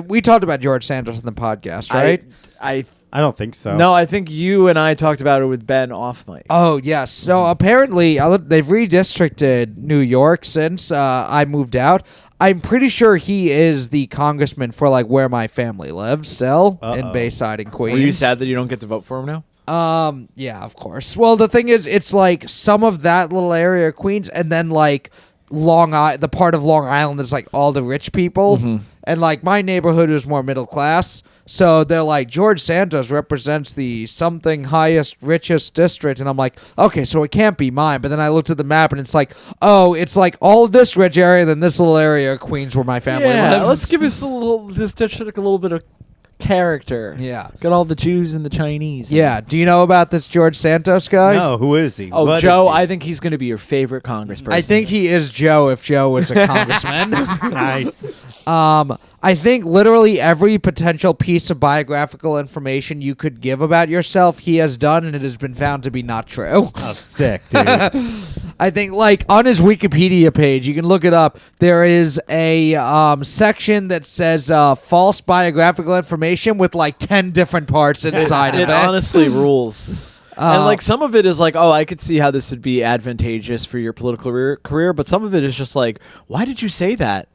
We talked about George Santos in the podcast, right? I don't think so. No, I think you and I talked about it with Ben off mic. Oh, yes. So apparently they've redistricted New York since I moved out. I'm pretty sure he is the congressman for like where my family lives still in Bayside and Queens. Were you sad that you don't get to vote for him now? Yeah, of course. Well, the thing is, it's like some of that little area of Queens, and then like the part of Long Island that's like all the rich people, and like my neighborhood is more middle class. So they're like, George Santos represents the something highest, richest district. And I'm like, okay, so it can't be mine. But then I looked at the map and it's like, oh, it's like all of this rich area, then this little area of Queens where my family lives. Let's give this district a little bit of character. Yeah. Got all the Jews and the Chinese. Yeah. Do you know about this George Santos guy? No, who is he? Oh, What Joe, is he? I think he's going to be your favorite congressperson. I think he is Joe if Joe was a congressman. Nice. I think literally every potential piece of biographical information you could give about yourself, he has done, and it has been found to be not true. Oh, sick, dude. I think, like, on his Wikipedia page, you can look it up, there is a section that says false biographical information with, like, 10 different parts inside of it. It honestly rules. And, like, some of it is like, oh, I could see how this would be advantageous for your political career, but some of it is just like, why did you say that?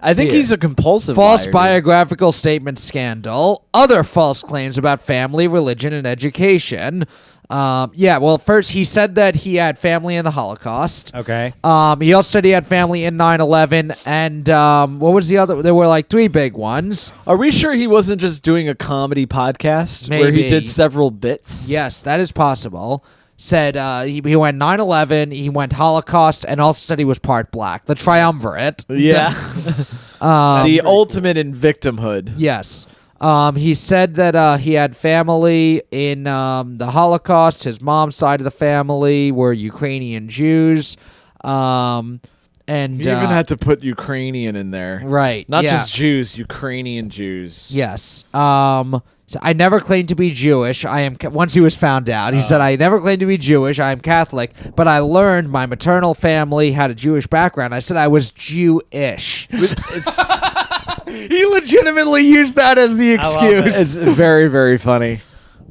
I think he's a compulsive false liar, biographical statement scandal. Other false claims about family, religion, and education. Well, first he said that he had family in the Holocaust. Okay. He also said he had family in 9/11, and what was the other? There were like 3 big ones. Are we sure he wasn't just doing a comedy podcast where he Maybe. did several bits? Yes, that is possible. Said he went 9/11, he went Holocaust, and also said he was part black. The triumvirate. Yeah. The ultimate in victimhood. Yes. He said that he had family in the Holocaust. His mom's side of the family were Ukrainian Jews. And He even had to put Ukrainian in there. right. Not yeah. just Jews, Ukrainian Jews. Yes. So I never claimed to be Jewish. Once he was found out, he said, I never claimed to be Jewish. I am Catholic, but I learned my maternal family had a Jewish background. I said I was Jewish. He legitimately used that as the excuse. It's very, very funny.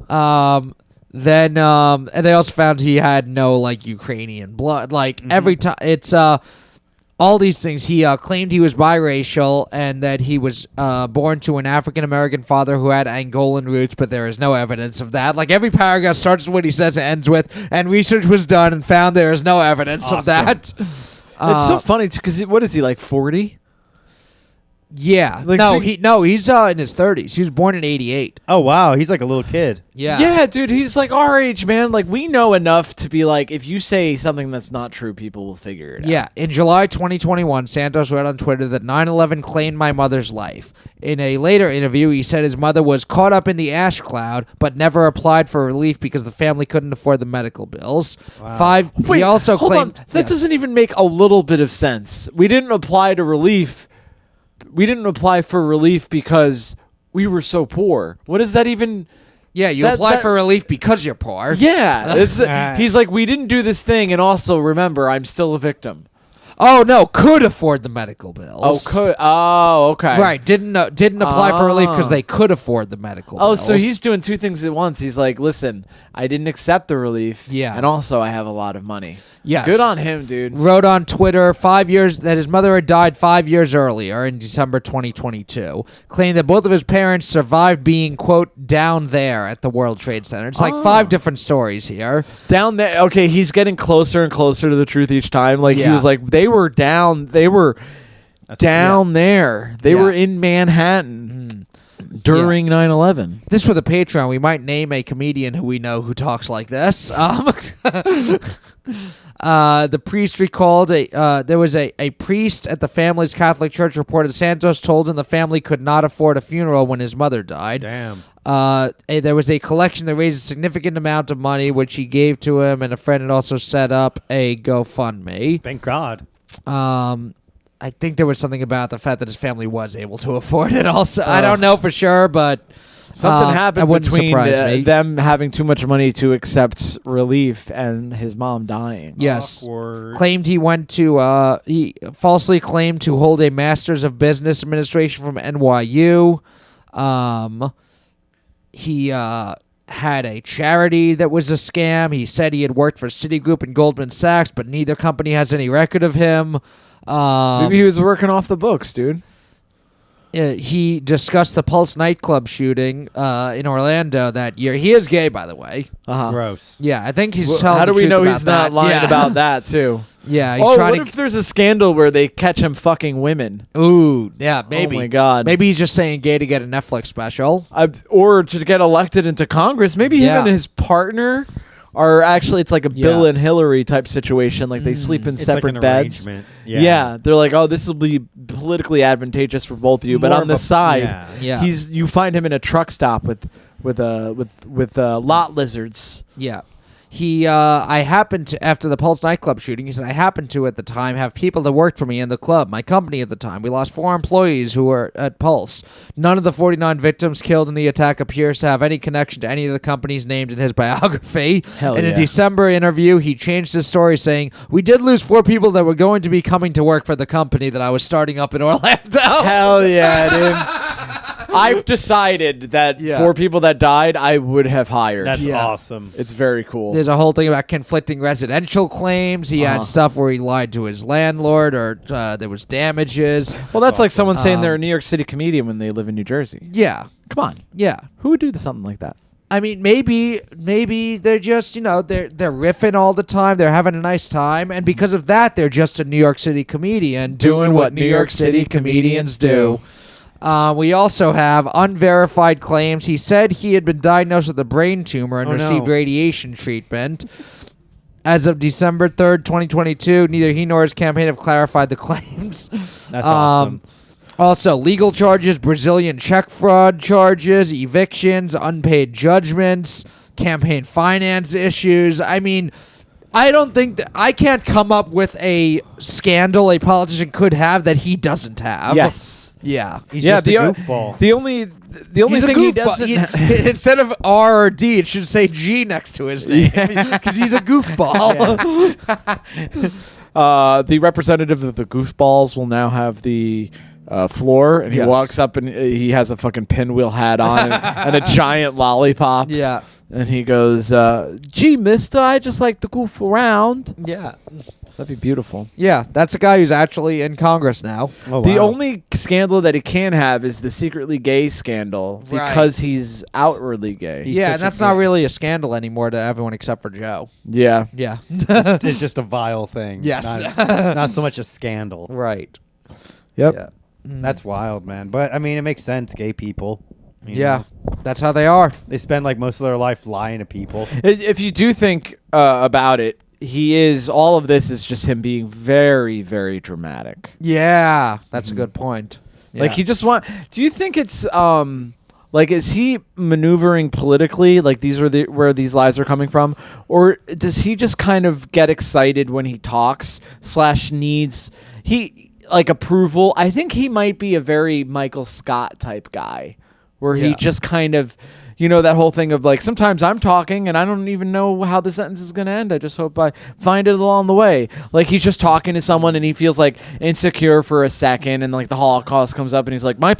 And they also found he had no like Ukrainian blood. Like every time, it's all these things. He claimed he was biracial and that he was born to an African American father who had Angolan roots, but there is no evidence of that. Like every paragraph starts with what he says and ends with, and research was done and found there is no evidence of that. It's so funny because what is he, like 40? Yeah. Like, He's in his 30s. He was born in 88. Oh, wow. He's like a little kid. Yeah. Yeah, dude, he's like our age, man. Like, we know enough to be like, if you say something that's not true, people will figure it out. Yeah. In July 2021, Santos wrote on Twitter that 9/11 claimed my mother's life. In a later interview, he said his mother was caught up in the ash cloud, but never applied for relief because the family couldn't afford the medical bills. Wow. Wait, he also hold claimed on. That doesn't even make a little bit of sense. We didn't apply to relief. We didn't apply for relief because we were so poor. What does that even... Yeah, you apply for relief because you're poor. Yeah. He's like, we didn't do this thing, and also, remember, I'm still a victim. Oh, no, could afford the medical bills. Okay. Right, didn't apply for relief because they could afford the medical bills. Oh, so he's doing 2 things at once. He's like, listen, I didn't accept the relief. Yeah. And also, I have a lot of money. Yes. Good on him, dude. Wrote on Twitter 5 years that his mother had died 5 years earlier in December 2022. Claimed that both of his parents survived being, quote, down there at the World Trade Center. It's like 5 different stories here. Down there. Okay, he's getting closer and closer to the truth each time. Like, he Yeah. was like, they were down there. They were in Manhattan during 9/11. This with a Patreon, we might name a comedian who we know who talks like this. The priest recalled there was a priest at the family's Catholic church reported Santos told him the family could not afford a funeral when his mother died. Damn. There was a collection that raised a significant amount of money, which he gave to him, and a friend had also set up a GoFundMe. Thank God. I think there was something about the fact that his family was able to afford it also. I don't know for sure, but Something That happened wouldn't between surprise me. them having too much money to accept relief and his mom dying. Yes. Awkward. Claimed he falsely claimed to hold a Master's of Business Administration from NYU. He had a charity that was a scam. He said he had worked for Citigroup and Goldman Sachs, but neither company has any record of him. Maybe he was working off the books, dude. He discussed the Pulse nightclub shooting in Orlando that year. He is gay, by the way. Gross. Yeah, I think he's telling How do the we truth know about he's not that. lying Yeah. about that too? Yeah, he's Oh, trying what if there's a scandal where they catch him fucking women? Ooh, yeah, maybe. Oh my God. Maybe he's just saying gay to get a Netflix special. Or to get elected into Congress. Maybe him Yeah. and his partner are actually, it's like a Bill Yeah. and Hillary type situation. Like they sleep in It's separate like an beds. arrangement. Yeah. They're like, oh, this will be politically advantageous for both of you. But More on the of a- side, yeah. Yeah. you find him in a truck stop with lot lizards. Yeah. I happened to, after the Pulse nightclub shooting, he said, I happened to, at the time, have people that worked for me in the club, my company at the time. We lost 4 employees who were at Pulse. None of the 49 victims killed in the attack appears to have any connection to any of the companies named in his biography. Hell in a yeah. December interview, he changed his story saying, we did lose 4 people that were going to be coming to work for the company that I was starting up in Orlando. Hell yeah, dude. I've decided that Yeah. 4 people that died, I would have hired. That's Yeah. awesome. It's very cool. There's a whole thing about conflicting residential claims. He had stuff where he lied to his landlord, or there was damages. Well, that's like someone saying they're a Um, New York City comedian when they live in New Jersey. Yeah, Come on. yeah. Who would do something like that? I mean, maybe they're just, they're riffing all the time. They're having a nice time, and because of that, they're just a New York City comedian doing what New York City comedians do. We also have unverified claims. He said he had been diagnosed with a brain tumor and Oh, no. received radiation treatment. As of December 3rd, 2022, neither he nor his campaign have clarified the claims. That's awesome. Also, legal charges, Brazilian check fraud charges, evictions, unpaid judgments, campaign finance issues. I mean, I don't think that I can't come up with a scandal a politician could have that he doesn't have. Yes. Yeah. He's just a the goofball. The only He's a thing he goofball. doesn't Instead of R or D, it should say G next to his name because he's a goofball. the representative of the goofballs will now have the floor, and he Yes. walks up and he has a fucking pinwheel hat on and a giant lollipop. Yeah. And he goes, gee, mister, I just like to goof around. Yeah. That'd be beautiful. Yeah, that's a guy who's actually in Congress now. Oh, The wow. only scandal that he can have is the secretly gay scandal Right. because he's outwardly gay. He's Yeah, such and a that's not dick. really a scandal anymore to everyone except for Joe. Yeah. Yeah. It's just a vile thing. Yes. Not so much a scandal. Right. Yep. Yeah. That's wild, man. But I mean, it makes sense. Gay people. You Yeah. know, That's how they are. they spend like most of their life lying to people. If you do think about it, all of this is just him being very, very dramatic. Yeah. That's a good point. Like Yeah. he just do you think it's like is he maneuvering politically, like these are where these lies are coming from, or does he just kind of get excited when he talks / needs like approval? I think he might be a very Michael Scott type guy where he Yeah. just kind of that whole thing of like, sometimes I'm talking and I don't even know how the sentence is going to end. I just hope I find it along the way. Like he's just talking to someone and he feels like insecure for a second, and like the Holocaust comes up and he's like, my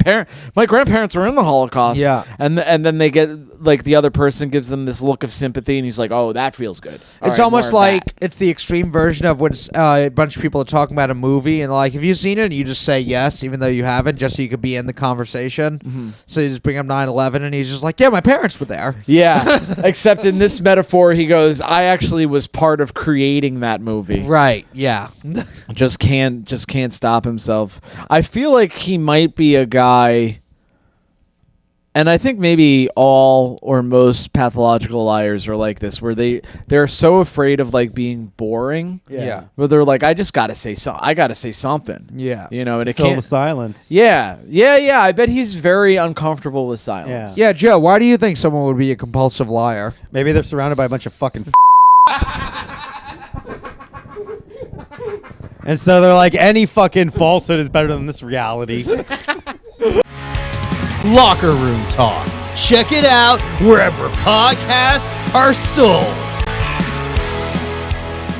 grandparents were in the Holocaust. Yeah. And then they get like the other person gives them this look of sympathy and he's like, oh, that feels good. All It's right, almost more of like that. it's the extreme version of when a bunch of people are talking about a movie and like, have you seen it? And you just say yes, even though you haven't, just so you could be in the conversation. Mm-hmm. So you just bring up 9/11, and he's just like, yeah, my parents were there. Yeah. Except in this metaphor, he goes, I actually was part of creating that movie. Right. Yeah. Just can't stop himself. I feel like he might be a guy, and I think maybe all or most pathological liars are like this, where they're so afraid of like being boring. Yeah. Where they're like, I just gotta say something. I gotta say something. Yeah. And it Fill the can't. silence. Yeah. I bet he's very uncomfortable with silence. Yeah, Joe, why do you think someone would be a compulsive liar? Maybe they're surrounded by a bunch of fucking. And so they're like, any fucking falsehood is better than this reality. Locker room talk. Check it out wherever podcasts are sold.